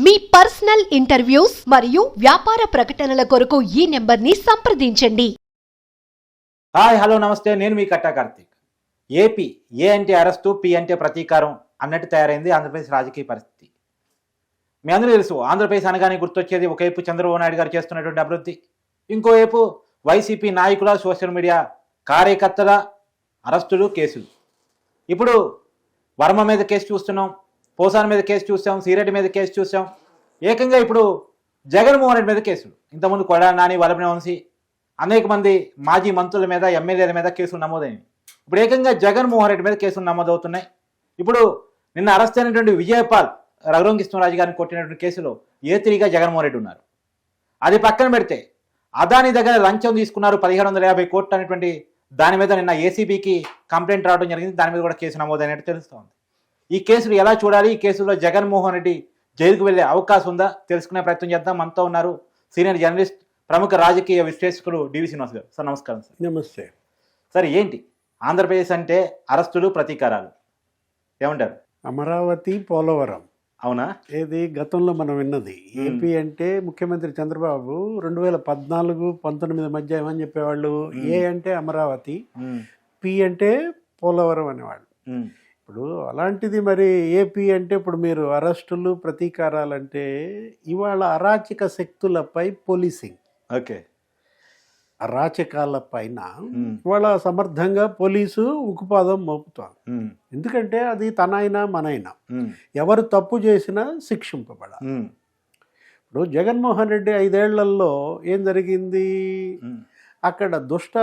మీ personal interviews మరియు వ్యాపార ప్రకటనల కొరకు ఈ నెంబర్ని సంప్రదించండి. హాయ్ హలో నమస్తే, నేను మీ కట్టా కార్తీక్. ఏపీ ఏ అంటే అరెస్టు, పి అంటే ప్రతీకారం అన్నట్టు తయారైంది ఆంధ్రప్రదేశ్ రాజకీయ పరిస్థితి. మీ అందరూ తెలుసు, ఆంధ్రప్రదేశ్ అనగానే గుర్తొచ్చేది ఒకవైపు చంద్రబాబు నాయుడు గారు చేస్తున్నటువంటి అభివృద్ధి, ఇంకోవైపు వైసీపీ నాయకుల సోషల్ మీడియా కార్యకర్తల అరెస్టులు, కేసులు. ఇప్పుడు వర్మ మీద కేసు చూస్తున్నాం, పోసాన్ మీద కేసు చూసాం, సిరెడ్డి మీద కేసు చూసాం, ఏకంగా ఇప్పుడు జగన్మోహన్ రెడ్డి మీద కేసులు. ఇంతకుముందు కొడా నాని, వల్లభనేని వంశీ, అనేక మంది మాజీ మంత్రుల మీద, ఎమ్మెల్యేల మీద కేసులు నమోదైనవి. ఇప్పుడు ఏకంగా జగన్మోహన్ రెడ్డి మీద కేసులు నమోదవుతున్నాయి. ఇప్పుడు నిన్న అరెస్ట్ అయినటువంటి విజయపాల్, రఘురామకృష్ణరాజు గారిని కొట్టినటువంటి కేసులో ఏ3గా జగన్మోహన్ రెడ్డి ఉన్నారు. అది పక్కన పెడితే అదాని దగ్గర లంచం తీసుకున్నారు 1750 కోట్లు అనేటువంటి దాని మీద నిన్న ఏసీబీకి కంప్లైంట్ రావడం జరిగింది. దాని మీద కూడా కేసు నమోదైనట్టు తెలుస్తోంది. ఈ కేసులు ఎలా చూడాలి, ఈ కేసులో జగన్మోహన్ రెడ్డి జైలుకు వెళ్లే అవకాశం ఉందా తెలుసుకునే ప్రయత్నం చేద్దాం. మనతో ఉన్నారు సీనియర్ జర్నలిస్ట్, ప్రముఖ రాజకీయ విశ్లేషకులు డివి శ్రీనివాస్ గారు. సార్ నమస్కారం. సార్ నమస్తే. సార్ ఏంటి ఆంధ్రప్రదేశ్ అంటే అరెస్టులు, ప్రతీకారాలు, ఏమంటారు? అమరావతి, పోలవరం అవునా? ఏది గతంలో మనం విన్నది. ఏపీ అంటే ముఖ్యమంత్రి చంద్రబాబు 2014-19 మధ్య ఏమని చెప్పేవాళ్ళు, ఏ అంటే అమరావతి, పి అంటే పోలవరం అనేవాళ్ళు. ఇప్పుడు అలాంటిది మరి ఏపీ అంటే ఇప్పుడు మీరు అరెస్టులు, ప్రతీకారాలంటే ఇవాళ అరాచక శక్తులపై పోలీసింగ్, ఓకే, అరాచకాల పైన ఇవాళ సమర్థంగా పోలీసు ఉక్కుపాదం మోపుతారు. ఎందుకంటే అది తనైనా మనైనా ఎవరు తప్పు చేసినా శిక్షింపబడాలి. ఇప్పుడు జగన్మోహన్ రెడ్డి 5 ఏళ్లలో ఏం జరిగింది, అక్కడ దుష్ట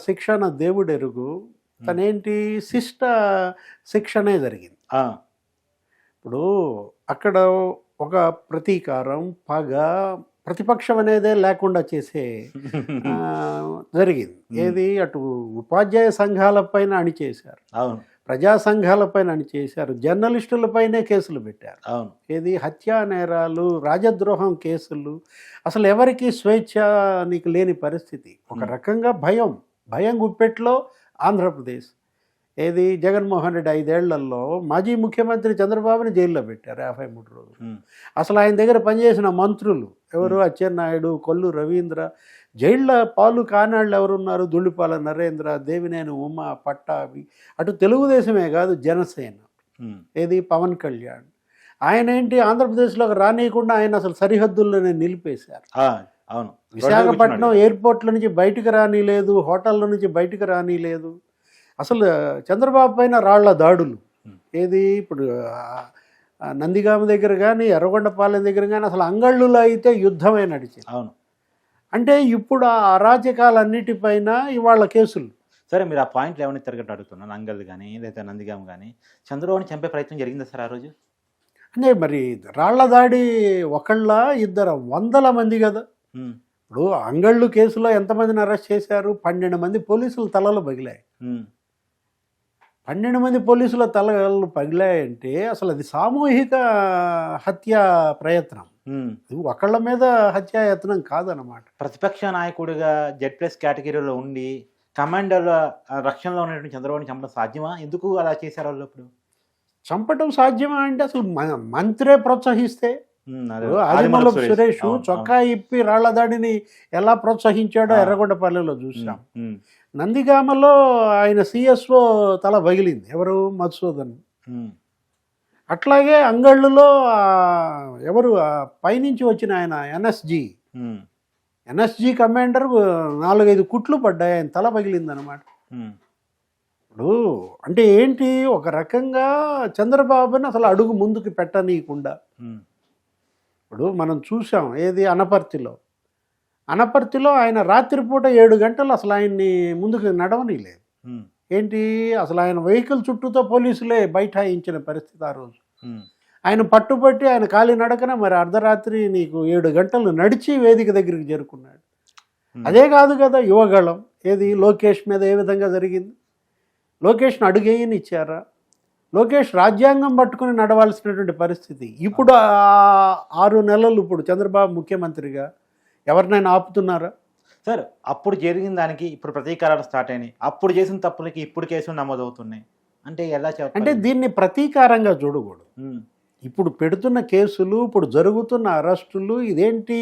శిక్షణ దేవుడెరుగు, తనేంటి శిష్ట శిక్షణే జరిగింది. ఇప్పుడు అక్కడ ఒక ప్రతీకారం, పగ, ప్రతిపక్షం అనేదే లేకుండా చేసే జరిగింది. ఏది అటు ఉపాధ్యాయ సంఘాలపైన అణిచేశారు, ప్రజా సంఘాలపైన అణిచేశారు, జర్నలిస్టులపైనే కేసులు పెట్టారు. ఏది హత్యా నేరాలు, రాజద్రోహం కేసులు, అసలు ఎవరికి స్వేచ్ఛ నీకు లేని పరిస్థితి. ఒక రకంగా భయం గుప్పెట్లో ఆంధ్రప్రదేశ్. ఏది జగన్మోహన్ రెడ్డి 5 ఏళ్లలో మాజీ ముఖ్యమంత్రి చంద్రబాబుని జైల్లో పెట్టారు 53 రోజులు. అసలు ఆయన దగ్గర పనిచేసిన మంత్రులు ఎవరు, అచ్చెన్నాయుడు, కొల్లు రవీంద్ర, జైళ్ళ పాలు కానాళ్ళు ఎవరున్నారు, దుళ్ళిపాల నరేంద్ర, దేవినేని ఉమా, పట్టాభి, అటు తెలుగుదేశమే కాదు జనసేన, ఏది పవన్ కళ్యాణ్, ఆయన ఏంటి ఆంధ్రప్రదేశ్లోకి రానియకుండా ఆయన అసలు సరిహద్దుల్లోనే నిలిపేశారు. అవును, విశాఖపట్నం ఎయిర్పోర్ట్ల నుంచి బయటకు రానిలేదు, హోటళ్ళ నుంచి బయటకు రానిలేదు. అసలు చంద్రబాబు పైన రాళ్ల దాడులు, ఏది ఇప్పుడు నందిగామ దగ్గర కానీ, ఎర్రగొండపాలెం దగ్గర కానీ, అసలు అంగళ్ళులో అయితే యుద్ధమే నడిచింది. అవును. అంటే ఇప్పుడు ఆ అరాచకాలన్నిటిపైన ఇవాళ కేసులు. సరే, మీరు ఆ పాయింట్లు ఏమైనా తిరగట్టు అడుగుతున్నాను. అంగల్ కానీ లేదా నందిగామ కానీ చంద్రబాబుని చంపే ప్రయత్నం జరిగిందా సార్ ఆ రోజు? అంటే మరి రాళ్ల దాడి ఒకళ్ళ, ఇద్దరు, 100 మంది కదా. ఇప్పుడు అంగళ్ళు కేసులో ఎంతమందిని అరెస్ట్ చేశారు? 12 మంది పోలీసులు తలలు పగిలాయి. 12 మంది పోలీసుల తలలు పగిలాయంటే అసలు అది సామూహిక హత్యా ప్రయత్నం, ఒకళ్ళ మీద హత్యాయత్నం కాదన్నమాట. ప్రతిపక్ష నాయకుడిగా Z+ కేటగిరీలో ఉండి కమాండర్ల రక్షణలో ఉన్నటువంటి చంద్రబాబుని చంపడం సాధ్యమా? ఎందుకు అలా చేశారు వాళ్ళు? ఇప్పుడు చంపటం సాధ్యమా అంటే అసలు మంత్రే ప్రోత్సహిస్తే, ఆదిమూలపు సురేష్ చొక్కా ఇప్పి రాళ్ల దాడిని ఎలా ప్రోత్సహించాడో ఎర్రగొండపల్లెలో చూసాం. నందిగామలో ఆయన సిఎస్ఓ తల పగిలింది, ఎవరు, మధుసూదన్. అట్లాగే అంగళ్ళులో ఎవరు పైనుంచి వచ్చిన ఆయన ఎన్ఎస్జీ కమాండర్ 4-5 కుట్లు పడ్డాయి, ఆయన తల పగిలింది అనమాట. ఇప్పుడు అంటే ఏంటి, ఒక రకంగా చంద్రబాబుని అసలు అడుగు ముందుకు పెట్టనీయకుండా. ఇప్పుడు మనం చూసాం ఏది అనపర్తిలో ఆయన రాత్రిపూట 7 గంటలు అసలు ఆయన్ని ముందుకు నడవనీలేదు. ఏంటి, అసలు ఆయన వెహికల్ చుట్టూతో పోలీసులే బైఠాయించిన పరిస్థితి ఆ రోజు. ఆయన పట్టుబట్టి ఆయన కాలి నడకన మరి అర్ధరాత్రి నీకు 7 గంటలు నడిచి వేదిక దగ్గరికి చేరుకున్నాడు. అదే కాదు కదా యువగళం, ఏది లోకేష్ మీద ఏ విధంగా జరిగింది, లోకేష్ను అడుగేయని ఇచ్చారా? లోకేష్ రాజ్యాంగం పట్టుకుని నడవాల్సినటువంటి పరిస్థితి. ఇప్పుడు 6 నెలలు ఇప్పుడు చంద్రబాబు ముఖ్యమంత్రిగా ఎవరినైనా ఆపుతున్నారా? సార్ అప్పుడు జరిగిన దానికి ఇప్పుడు ప్రతీకారాలు స్టార్ట్ అయినాయి, అప్పుడు చేసిన తప్పులకి ఇప్పుడు కేసులు నమోదవుతున్నాయి అంటే ఎలా చెప్పాలి? అంటే దీన్ని ప్రతీకారంగా చూడకూడదు. ఇప్పుడు పెడుతున్న కేసులు, ఇప్పుడు జరుగుతున్న అరెస్టులు ఇదేంటి?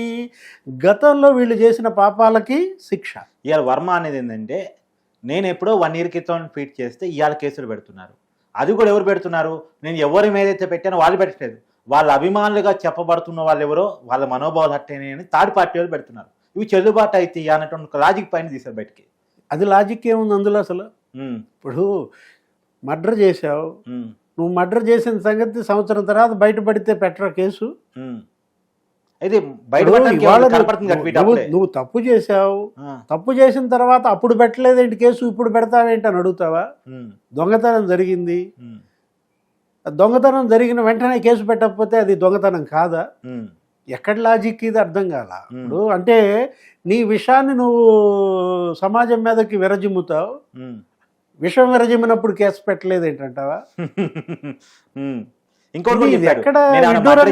గతంలో వీళ్ళు చేసిన పాపాలకి శిక్ష. ఇవాళ వర్మ అనేది ఏంటంటే, నేను ఎప్పుడో 1 year క్రితం ట్వీట్ చేస్తే ఇవాళ కేసులు పెడుతున్నారు. అది కూడా ఎవరు పెడుతున్నారు? నేను ఎవరి మీదైతే పెట్టానో వాళ్ళు పెట్టట్లేదు. వాళ్ళ అభిమానులుగా చెప్పబడుతున్న వాళ్ళు ఎవరో వాళ్ళ మనోభావాలు హట్టేనే అని థర్డ్ పార్టీ వాళ్ళు పెడుతున్నారు. ఇవి చెల్లుబాటు అయితే అన్నటువంటి ఒక లాజిక్ పైన తీశారు బయటికి. అది లాజిక్ ఏముంది అందులో అసలు? ఇప్పుడు మర్డర్ చేసావు, నువ్వు మర్డర్ చేసిన సంగతి సంవత్సరం తర్వాత బయటపడితే పెట్టరా కేసు? అయితే నువ్వు తప్పు చేసావు, తప్పు చేసిన తర్వాత అప్పుడు పెట్టలేదేంటి కేసు, ఇప్పుడు పెడతావేంటి అని అడుగుతావా? దొంగతనం జరిగింది, దొంగతనం జరిగిన వెంటనే కేసు పెట్టకపోతే అది దొంగతనం కాదా? ఎక్కడ లాజిక్ ఇది అర్థం కాల. ఇప్పుడు అంటే నీ విషాన్ని నువ్వు సమాజం మీదకి విరజిమ్ముతావు, విషం విరజిమ్మినప్పుడు కేసు పెట్టలేదు ఏంటంటావా? ఇంకోటి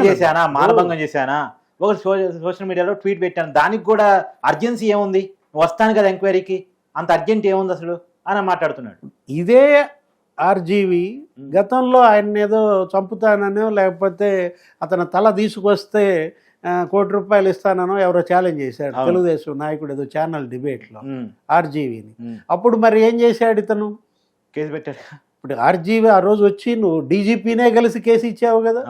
చేశానా, మానభంగం చేశానా, ఒక సోషల్ మీడియాలో ట్వీట్ పెట్టాను, దానికి కూడా అర్జెన్సీ ఏముంది, వస్తాను కదా ఎంక్వైరీకి, అంత అర్జెంట్ ఏముంది అసలు అని మాట్లాడుతున్నాడు. ఇదే ఆర్జీవి గతంలో ఆయన ఏదో చంపుతానో లేకపోతే అతను తల తీసుకొస్తే ₹1 కోటి ఇస్తానో ఎవరో ఛాలెంజ్ చేశాడు తెలుగుదేశం నాయకుడు ఏదో ఛానల్ డిబేట్లో ఆర్జీవిని. అప్పుడు మరి ఏం చేశాడు ఇతను? కేసు పెట్టాడు. ఇప్పుడు ఆర్జీవి ఆ రోజు వచ్చి నువ్వు డీజీపీనే కలిసి కేసు ఇచ్చావు కదా,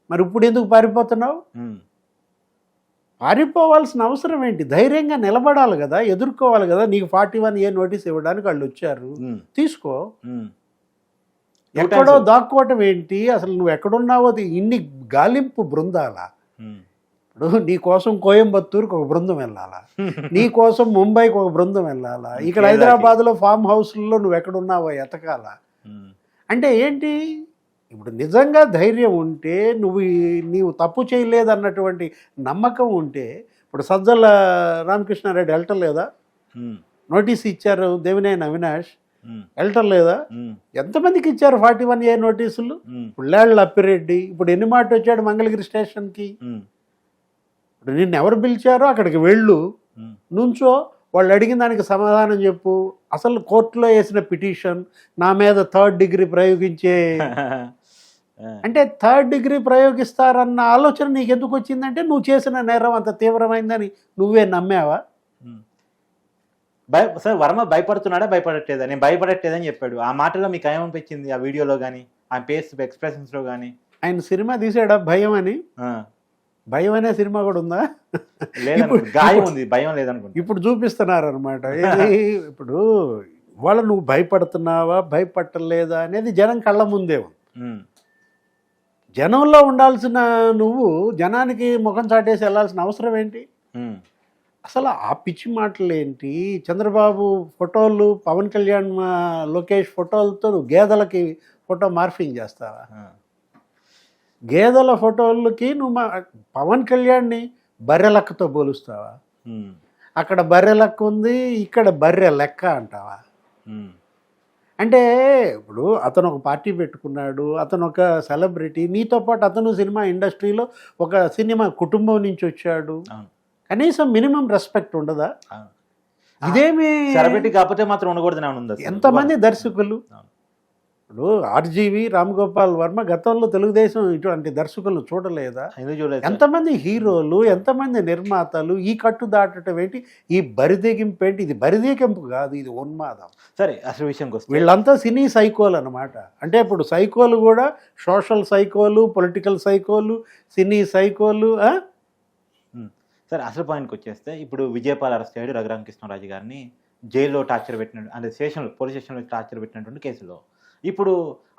మరి ఇప్పుడు ఎందుకు పారిపోతున్నావు? పారిపోవాల్సిన అవసరం ఏంటి? ధైర్యంగా నిలబడాలి కదా, ఎదుర్కోవాలి కదా. నీకు 41A నోటీస్ ఇవ్వడానికి వాళ్ళు వచ్చారు, తీసుకో. ఎక్కడో దాక్కోవటం ఏంటి? అసలు నువ్వు ఎక్కడున్నావో ఇన్ని గాలింపు బృందాలా? ఇప్పుడు నీ కోసం కోయంబత్తూరుకి ఒక బృందం వెళ్ళాలా, నీ కోసం ముంబైకి ఒక బృందం వెళ్ళాలా, ఇక్కడ హైదరాబాద్లో ఫామ్ హౌస్లలో నువ్వు ఎక్కడున్నావో ఎతకాలా? అంటే ఏంటి? ఇప్పుడు నిజంగా ధైర్యం ఉంటే, నీవు తప్పు చేయలేదన్నటువంటి నమ్మకం ఉంటే, ఇప్పుడు సజ్జల రామకృష్ణారెడ్డి వెళ్ళటం లేదా? నోటీస్ ఇచ్చారు దేవినేని అవినాష్, వెళ్ళటం లేదా? ఎంతమందికి ఇచ్చారు 41A నోటీసులు? ఇప్పుడు లేళ్ళ అప్పిరెడ్డి, ఇప్పుడు ఎన్ని మాట వచ్చాడు మంగళగిరి స్టేషన్కి. ఇప్పుడు నిన్ను ఎవరు పిలిచారో అక్కడికి వెళ్ళు, నుంచో, వాళ్ళు అడిగిన దానికి సమాధానం చెప్పు. అసలు కోర్టులో వేసిన పిటిషన్ నా మీద 3rd degree ప్రయోగించే అంటే 3rd degree ప్రయోగిస్తారన్న ఆలోచన నీకు ఎందుకు వచ్చిందంటే నువ్వు చేసిన నేరం అంత తీవ్రమైందని నువ్వే నమ్మావా? సార్ వర్మ భయపడుతున్నాడా భయపడట్లేదా? నేను భయపడట్లేదని చెప్పాడు. ఆ మాటలో మీకు ఏమనిపించింది? ఆ వీడియోలో కానీ ఆ ఫేస్ ఎక్స్ప్రెషన్స్లో కానీ? ఆయన సినిమా తీసాడా భయం అని? భయం అనే సినిమా కూడా ఉందా? గాయం ఉంది, భయం లేదనుకుంటా. ఇప్పుడు చూపిస్తున్నారు అనమాట. ఇప్పుడు వాళ్ళ నువ్వు భయపడుతున్నావా భయపడలేదా అనేది జనం కళ్ళ ముందే ఉంది. జనంలో ఉండాల్సిన నువ్వు జనానికి ముఖం చాటేసి వెళ్ళాల్సిన అవసరం ఏంటి? అసలు ఆ పిచ్చి మాటలు ఏంటి? చంద్రబాబు ఫోటోలు, పవన్ కళ్యాణ్ లోకేష్ ఫోటోలతో నువ్వు గేదెలకి ఫోటో మార్ఫింగ్ చేస్తావా? గేదెల ఫోటోలకి నువ్వు పవన్ కళ్యాణ్ని బర్రె లెక్కతో పోలుస్తావా? అక్కడ బర్రె లెక్క ఉంది, ఇక్కడ బర్రె లెక్క అంటావా? అంటే ఇప్పుడు అతను ఒక పార్టీ పెట్టుకున్నాడు, అతను ఒక సెలబ్రిటీ, నీతో పాటు అతను సినిమా ఇండస్ట్రీలో ఒక సినిమా కుటుంబం నుంచి వచ్చాడు, కనీసం మినిమం రెస్పెక్ట్ ఉండదా? ఇదేమి సెలబ్రిటీ కాకపోతే మాత్రం ఉండకూడదు. ఎంతమంది దర్శకులు, ఇప్పుడు ఆర్జీవి రామ్గోపాల్ వర్మ గతంలో తెలుగుదేశం ఇటువంటి దర్శకులను చూడలేదా? ఎంతమంది హీరోలు, ఎంతమంది నిర్మాతలు ఈ కట్టు దాటడం ఏంటి? ఈ బరిదెగింపు ఏంటి? ఇది బరిదెగింపు కాదు, ఇది ఉన్మాదం. సరే అసలు విషయంకి వస్తే వీళ్ళంతా సినీ సైకోలు అనమాట. అంటే ఇప్పుడు సైకోలు కూడా సోషల్ సైకోలు, పొలిటికల్ సైకోలు, సినీ సైకోలు. సరే అసలు పాయింట్కి వచ్చేస్తే, ఇప్పుడు విజయపాల్ అరెస్ట్ అయ్యాడు, రఘురామకృష్ణరాజు గారిని జైల్లో టార్చర్ పెట్టినట్టు, అంటే పోలీస్ స్టేషన్లో టార్చర్ పెట్టినటువంటి కేసులో, ఇప్పుడు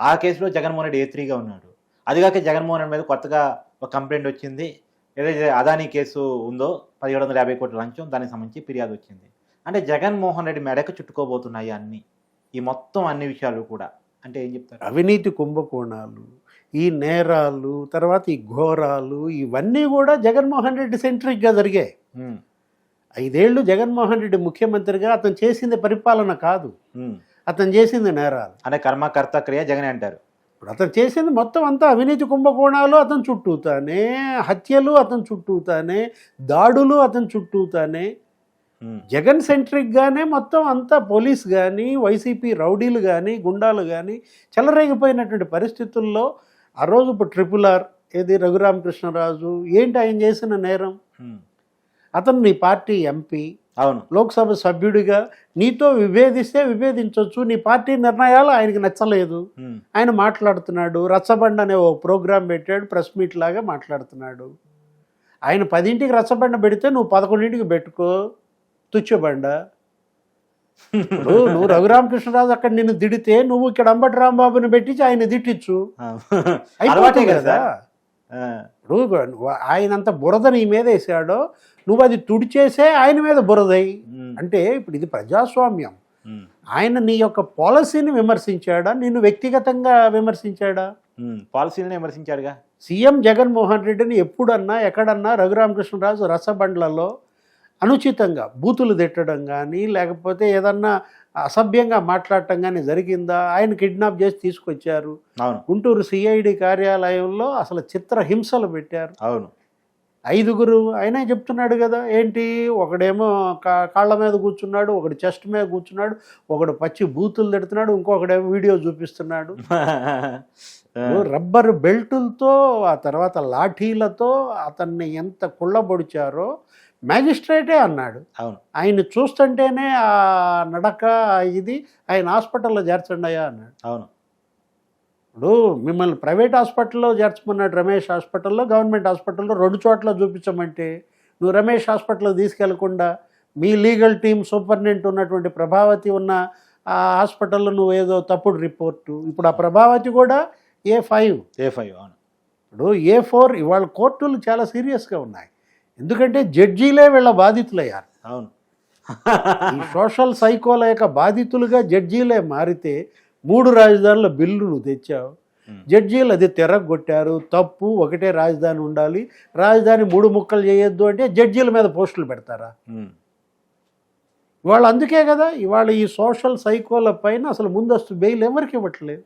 ఆ కేసులో జగన్మోహన్ రెడ్డి A3గా ఉన్నాడు. అదిగాక జగన్మోహన్ రెడ్డి మీద కొత్తగా ఒక కంప్లైంట్ వచ్చింది. ఏదైతే అదానీ కేసు ఉందో 1750 కోట్ల లంచం, దానికి సంబంధించి ఫిర్యాదు వచ్చింది. అంటే జగన్మోహన్ రెడ్డి మెడకు చుట్టుకోబోతున్నాయి అన్ని, ఈ మొత్తం అన్ని విషయాలు కూడా. అంటే ఏం చెప్తారు? అవినీతి కుంభకోణాలు, ఈ నేరాలు, తర్వాత ఈ ఘోరాలు, ఇవన్నీ కూడా జగన్మోహన్ రెడ్డి సెంట్రిక్గా జరిగాయి. 5 ఏళ్ళు జగన్మోహన్ రెడ్డి ముఖ్యమంత్రిగా అతను చేసింది పరిపాలన కాదు, అతను చేసింది నేరాలు. అంటే కర్మకర్త క్రియ జగనే అంటారు. ఇప్పుడు అతను చేసింది మొత్తం అంతా అవినీతి కుంభకోణాలు అతను చుట్టూతానే, హత్యలు అతను చుట్టూతానే, దాడులు అతను చుట్టూతానే, జగన్ సెంట్రిక్గానే మొత్తం అంతా పోలీస్ కానీ, వైసీపీ రౌడీలు కానీ, గుండాలు కానీ చెలరేగిపోయినటువంటి పరిస్థితుల్లో ఆ రోజు ఇప్పుడు RRR ఏది రఘురామకృష్ణరాజు, ఏంటి ఆయన చేసిన నేరం? ఉమ్. అతను నీ పార్టీ ఎంపీ, అవును. లోక్సభ సభ్యుడిగా నీతో విభేదిస్తే విభేదించవచ్చు. నీ పార్టీ నిర్ణయాలు ఆయనకి నచ్చలేదు, ఉమ్. ఆయన మాట్లాడుతున్నాడు. రచ్చబండ అనే ఓ ప్రోగ్రాం పెట్టాడు, ప్రెస్ మీట్ లాగా మాట్లాడుతున్నాడు. ఆయన 10ంటికి రచ్చబండ పెడితే నువ్వు 11ంటికి పెట్టుకో, తుచ్చబండ. ఇప్పుడు నువ్వు రఘురామకృష్ణరాజు అక్కడ నిన్ను దిడితే నువ్వు ఇక్కడ అంబటి రాంబాబుని పెట్టించి ఆయన దిట్టించు, అలవాటే అయిపోతుంది కదా. కదా. ఇప్పుడు ఆయనంత బురద నీ మీద వేసాడో నువ్వు అది తుడిచేసే ఆయన మీద బురదై. అంటే ఇప్పుడు ఇది ప్రజాస్వామ్యం. ఆయన నీ యొక్క పాలసీని విమర్శించాడా, నిన్ను వ్యక్తిగతంగా విమర్శించాడా? పాలసీలను విమర్శించాడుగా. సీఎం జగన్మోహన్ రెడ్డిని ఎప్పుడన్నా ఎక్కడన్నా రఘురామకృష్ణరాజు రసబండ్లలో అనుచితంగా బూతులు తిట్టడం కానీ లేకపోతే ఏదన్నా అసభ్యంగా మాట్లాడటం కానీ జరిగిందా? ఆయన కిడ్నాప్ చేసి తీసుకొచ్చారు. అవును. గుంటూరు సిఐడి కార్యాలయంలో అసలు చిత్రహింసలు పెట్టారు. అవును. 5గురు ఆయనే చెప్తున్నాడు కదా. ఏంటి, ఒకడేమో కాళ్ళ మీద కూర్చున్నాడు, ఒకడు చెస్ట్ మీద కూర్చున్నాడు, ఒకడు పచ్చి బూతులు తిడుతున్నాడు, ఇంకొకడేమో వీడియో చూపిస్తున్నాడు. రబ్బర్ బెల్టులతో ఆ తర్వాత లాఠీలతో అతన్ని ఎంత కుళ్ళబొడిచారో మ్యాజిస్ట్రేటే అన్నాడు. అవును. ఆయన చూస్తుంటేనే ఆ నడక ఇది ఆయన హాస్పిటల్లో చేర్చండి అయ్యా అన్నాడు. అవును. ఇప్పుడు మిమ్మల్ని ప్రైవేట్ హాస్పిటల్లో చేర్చమన్నాడు, రమేష్ హాస్పిటల్లో, గవర్నమెంట్ హాస్పిటల్లో 2 చోట్ల చూపించమంటే నువ్వు రమేష్ హాస్పిటల్లో తీసుకెళ్లకుండా మీ లీగల్ టీం సూపరింటెండెంట్ ఉన్నటువంటి ప్రభావతి ఉన్న ఆ హాస్పిటల్లో నువ్వు ఏదో తప్పుడు రిపోర్టు. ఇప్పుడు ఆ ప్రభావతి కూడా A5. అవును. ఇప్పుడు A4. ఇవాళ కోర్టులు చాలా సీరియస్గా ఉన్నాయి, ఎందుకంటే జడ్జీలే వీళ్ళ బాధితులయ్యారు. అవును. ఈ సోషల్ సైకోల యొక్క బాధితులుగా జడ్జీలే మారితే 3 రాజధానుల బిల్లు నువ్వు తెచ్చావు, జడ్జీలు అది తిరగొట్టారు. తప్పు, ఒకటే రాజధాని ఉండాలి, రాజధాని 3 ముక్కలు చేయొద్దు అంటే జడ్జీల మీద పోస్టులు పెడతారా? ఇవాళ అందుకే కదా ఇవాళ ఈ సోషల్ సైకోల పైన అసలు ముందస్తు బెయిల్ ఎవరికి ఇవ్వట్లేదు.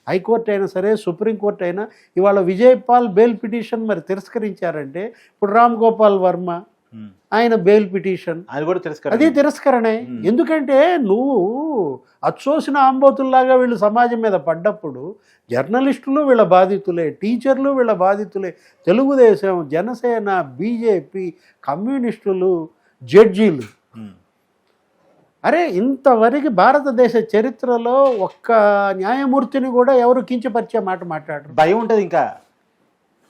హైకోర్టు అయినా సరే, సుప్రీంకోర్టు అయినా. ఇవాళ విజయపాల్ బెయిల్ పిటిషన్ మరి తిరస్కరించారంటే ఇప్పుడు రామ్ గోపాల్ వర్మ ఆయన బెయిల్ పిటిషన్ అది తిరస్కరణే. ఎందుకంటే నువ్వు అచ్చోసిన ఆంబోతుల్లాగా వీళ్ళు సమాజం మీద పడ్డప్పుడు జర్నలిస్టులు వీళ్ళ బాధితులే, టీచర్లు వీళ్ళ బాధితులే, తెలుగుదేశం, జనసేన, బీజేపీ, కమ్యూనిస్టులు, జడ్జీలు. అరే ఇంతవరకు భారతదేశ చరిత్రలో ఒక్క న్యాయమూర్తిని కూడా ఎవరు కించపరిచే మాట మాట్లాడరు. భయం ఉంటుంది ఇంకా.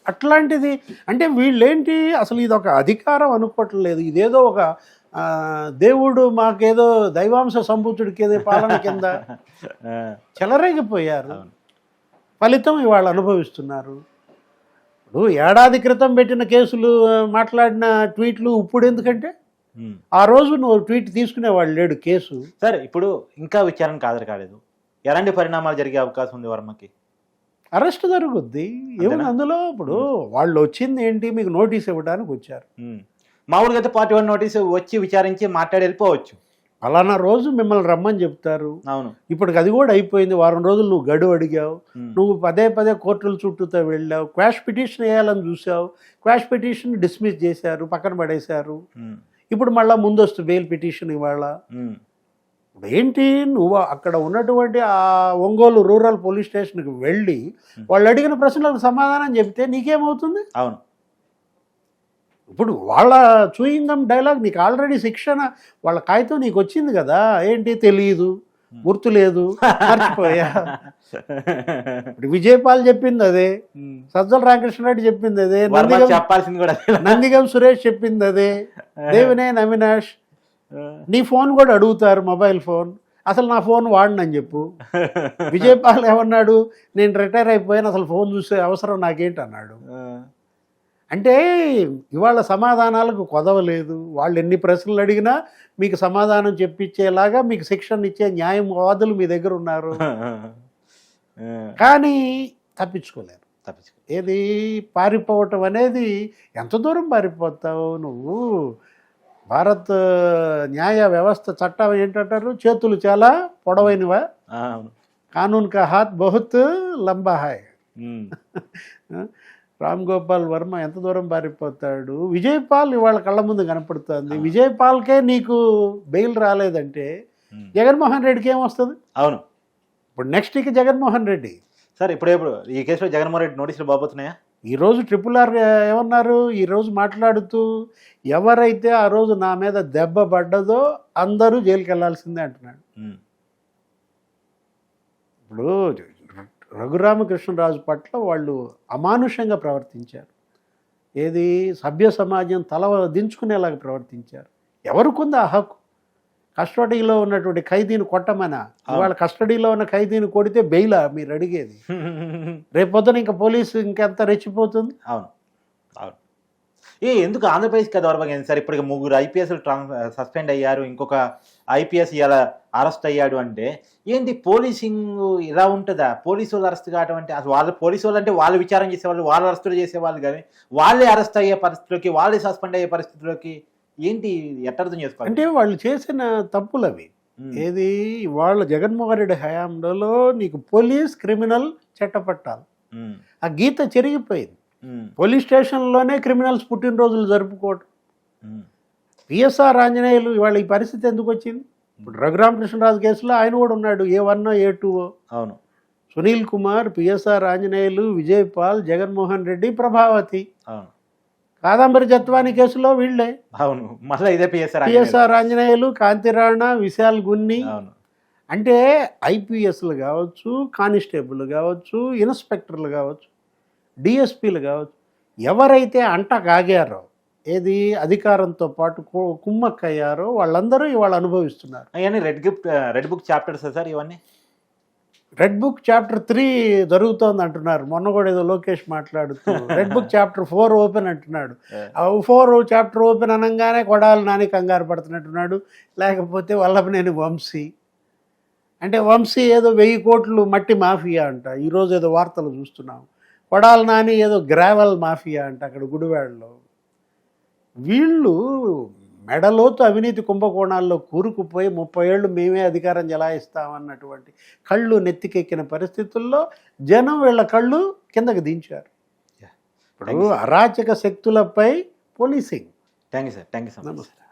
అట్లాంటిది అంటే వీళ్ళేంటి అసలు ఇది ఒక అధికారం అనుకోవట్లేదు, ఇదేదో ఒక దేవుడు మాకేదో దైవాంశ సంభూతుడికి ఏదో పాలన కింద చెలరేగిపోయారు. ఫలితం ఇవాళ అనుభవిస్తున్నారు. ఇప్పుడు ఏడాది క్రితం పెట్టిన కేసులు మాట్లాడిన ట్వీట్లు ఇప్పుడు ఎందుకంటే ఆ రోజు నువ్వు ట్వీట్ తీసుకునేవాళ్ళు లేడు కేసు. సరే, ఇప్పుడు ఇంకా విచారణ హాజరు కాలేదు, ఎలాంటి పరిణామాలు జరిగే అవకాశం ఉంది? వర్మకి అరెస్ట్ జరుగుద్ది ఏముంది అందులో. ఇప్పుడు వాళ్ళు వచ్చింది ఏంటి, మీకు నోటీస్ ఇవ్వడానికి వచ్చారు. మామూలుగా అయితే పార్టీ 1 నోటీసు వచ్చి విచారించి మాట్లాడి వెళ్ళిపోవచ్చు. అలానా రోజు మిమ్మల్ని రమ్మని చెప్తారు. అవును. ఇప్పటికి అది కూడా అయిపోయింది. వారం రోజులు నువ్వు గడువు అడిగావు, నువ్వు పదే కోర్టుల చుట్టూతో వెళ్ళావు, క్వాష్ పిటిషన్ వేయాలని చూసావు, క్వాష్ పిటిషన్ డిస్మిస్ చేశారు, పక్కన పడేశారు. ఇప్పుడు మళ్ళీ ముందస్తు బెయిల్ పిటిషన్ ఇవాళ. ఇప్పుడు ఏంటి, నువ్వు అక్కడ ఉన్నటువంటి ఆ ఒంగోలు రూరల్ పోలీస్ స్టేషన్కి వెళ్ళి వాళ్ళు అడిగిన ప్రశ్నలకు సమాధానం చెప్తే నీకేమవుతుంది? అవును. ఇప్పుడు వాళ్ళ చూయింగం డైలాగ్ నీకు ఆల్రెడీ శిక్షణ, వాళ్ళ కాగితం నీకు వచ్చింది కదా. ఏంటి తెలియదు, గుర్తు లేదు, మర్చిపోయా. ఇప్పుడు విజయపాల్ చెప్పింది అదే, సజ్జల రామకృష్ణారెడ్డి చెప్పింది అదే, నందిగం సురేష్ చెప్పింది అదే, దేవినేని అవినాష్. నీ ఫోన్ కూడా అడుగుతారు, మొబైల్ ఫోన్. అసలు నా ఫోన్ వాడినని చెప్పు. విజయపాల్ ఏమన్నాడు, నేను రిటైర్ అయిపోయాను, అసలు ఫోన్ చూసే అవసరం నాకేంటి అన్నాడు. అంటే ఇవాళ సమాధానాలకు కొదవలేదు. వాళ్ళు ఎన్ని ప్రశ్నలు అడిగినా మీకు సమాధానం చెప్పించేలాగా మీకు శిక్షణ ఇచ్చే న్యాయవాదులు మీ దగ్గర ఉన్నారు, కానీ తప్పించుకోలేరు. ఏది పారిపోవటం అనేది, ఎంత దూరం పారిపోతావు నువ్వు? భారత్ న్యాయ వ్యవస్థ చట్టం ఏంటంటారు, చేతులు చాలా పొడవైనవా, కానూన్ కా హాత్ బహుత్ లంబా హాయ్. రామ్ గోపాల్ వర్మ ఎంత దూరం పారిపోతాడు? విజయపాల్ ఇవాళ కళ్ళ ముందు కనపడుతుంది. విజయపాల్కే నీకు బెయిల్ రాలేదంటే జగన్మోహన్ రెడ్డికి ఏమొస్తుంది? అవును. ఇప్పుడు నెక్స్ట్ ఇక జగన్మోహన్ రెడ్డి. సార్ ఇప్పుడు ఈ కేసులో జగన్మోహన్ రెడ్డి నోటీసులు బాబోతున్నాయా? ఈరోజు RRR ఏమన్నారు, ఈరోజు మాట్లాడుతూ ఎవరైతే ఆ రోజు నా మీద దెబ్బ పడ్డదో అందరూ జైలుకి వెళ్ళాల్సిందే అంటున్నాడు. ఇప్పుడు రఘురామకృష్ణరాజు పట్ల వాళ్ళు అమానుషంగా ప్రవర్తించారు. ఏది సభ్య సమాజం తల దించుకునేలాగా ప్రవర్తించారు. ఎవరికుంది ఆ హక్కు? కస్టడీలో ఉన్నటువంటి ఖైదీని కొట్టమనా? ఇవాళ కస్టడీలో ఉన్న ఖైదీని కొడితే బెయిలా మీరు అడిగేది? రేపొద్దున ఇంకా పోలీసు ఇంకెంత రెచ్చిపోతుంది. అవును అవును. ఎందుకు ఆంధ్రప్రదేశ్కి దౌర్భాగ్యం సార్? ఇప్పటికి 3 IPSలు సస్పెండ్ అయ్యారు, ఇంకొక IPS ఇలా అరెస్ట్ అయ్యాడు అంటే ఏంటి పోలీసింగ్ ఇలా ఉంటుందా? పోలీసు వాళ్ళు అరెస్ట్ కావడం అంటే అసలు వాళ్ళు పోలీసు వాళ్ళు అంటే వాళ్ళు విచారం చేసేవాళ్ళు, వాళ్ళు అరెస్టులు చేసేవాళ్ళు, కానీ వాళ్ళే అరెస్ట్ అయ్యే పరిస్థితుల్లోకి, వాళ్ళే సస్పెండ్ అయ్యే పరిస్థితుల్లోకి ఏంటి ఎట్లా అర్థం చేసుకోవాలి? అంటే వాళ్ళు చేసిన తప్పులు అవి. ఏది వాళ్ళ జగన్మోహన్ రెడ్డి హయాంలో నీకు పోలీస్ క్రిమినల్ చట్టపట్టాలి, ఆ గీత చెరిగిపోయింది. పోలీస్ స్టేషన్లోనే క్రిమినల్స్ పుట్టినరోజులు జరుపుకోవటం. PSR ఆంజనేయులు ఇవాళ ఈ పరిస్థితి ఎందుకు వచ్చింది? ఇప్పుడు రఘురామకృష్ణరాజు కేసులో ఆయన కూడా ఉన్నాడు, A1 A2. అవును. సునీల్ కుమార్, PSR ఆంజనేయులు, విజయపాల్, జగన్మోహన్ రెడ్డి, ప్రభావతి. అవును. కాదంబరి జత్వాని కేసులో వీళ్ళే. అవును. మళ్ళీ ఇదే PSR ఆంజనేయులు, కాంతిరాణ, విశాల్ గున్ని. అవును. అంటే IPSలు కావచ్చు, కానిస్టేబుల్ కావచ్చు, ఇన్స్పెక్టర్లు కావచ్చు, DSPలు కావచ్చు, ఎవరైతే అంట కాగారో, ఏది అధికారంతో పాటు కుమ్మక్కయ్యారో వాళ్ళందరూ ఇవాళ అనుభవిస్తున్నారు. అవన్నీ రెడ్ బుక్ చాప్టర్స్ సార్ ఇవన్నీ? రెడ్ బుక్ చాప్టర్ 3 జరుగుతోంది అంటున్నారు. మొన్న కూడా ఏదో లోకేష్ మాట్లాడుతూ రెడ్ బుక్ చాప్టర్ 4 ఓపెన్ అంటున్నాడు. 4 చాప్టర్ ఓపెన్ అనగానే కొడాలి నాని కంగారు పడుతున్నట్టున్నాడు. లేకపోతే వల్లభనేని వంశీ, అంటే వంశీ ఏదో 1000 కోట్లు మట్టి మాఫియా అంట. ఈరోజు ఏదో వార్తలు చూస్తున్నాం. కొడాలి నాని ఏదో గ్రావెల్ మాఫియా అంట అక్కడ గుడివాడలో. వీళ్ళు మెడలోతు అవినీతి కుంభకోణాల్లో కూరుకుపోయి 30 ఏళ్ళు మేమే అధికారం జలాయిస్తామన్నటువంటి కళ్ళు నెత్తికెక్కిన పరిస్థితుల్లో జనం వీళ్ళ కళ్ళు కిందకి దించారు. ఇప్పుడు అరాచక శక్తులపై policing. Thank you sir. Thank you so much. నమస్తే.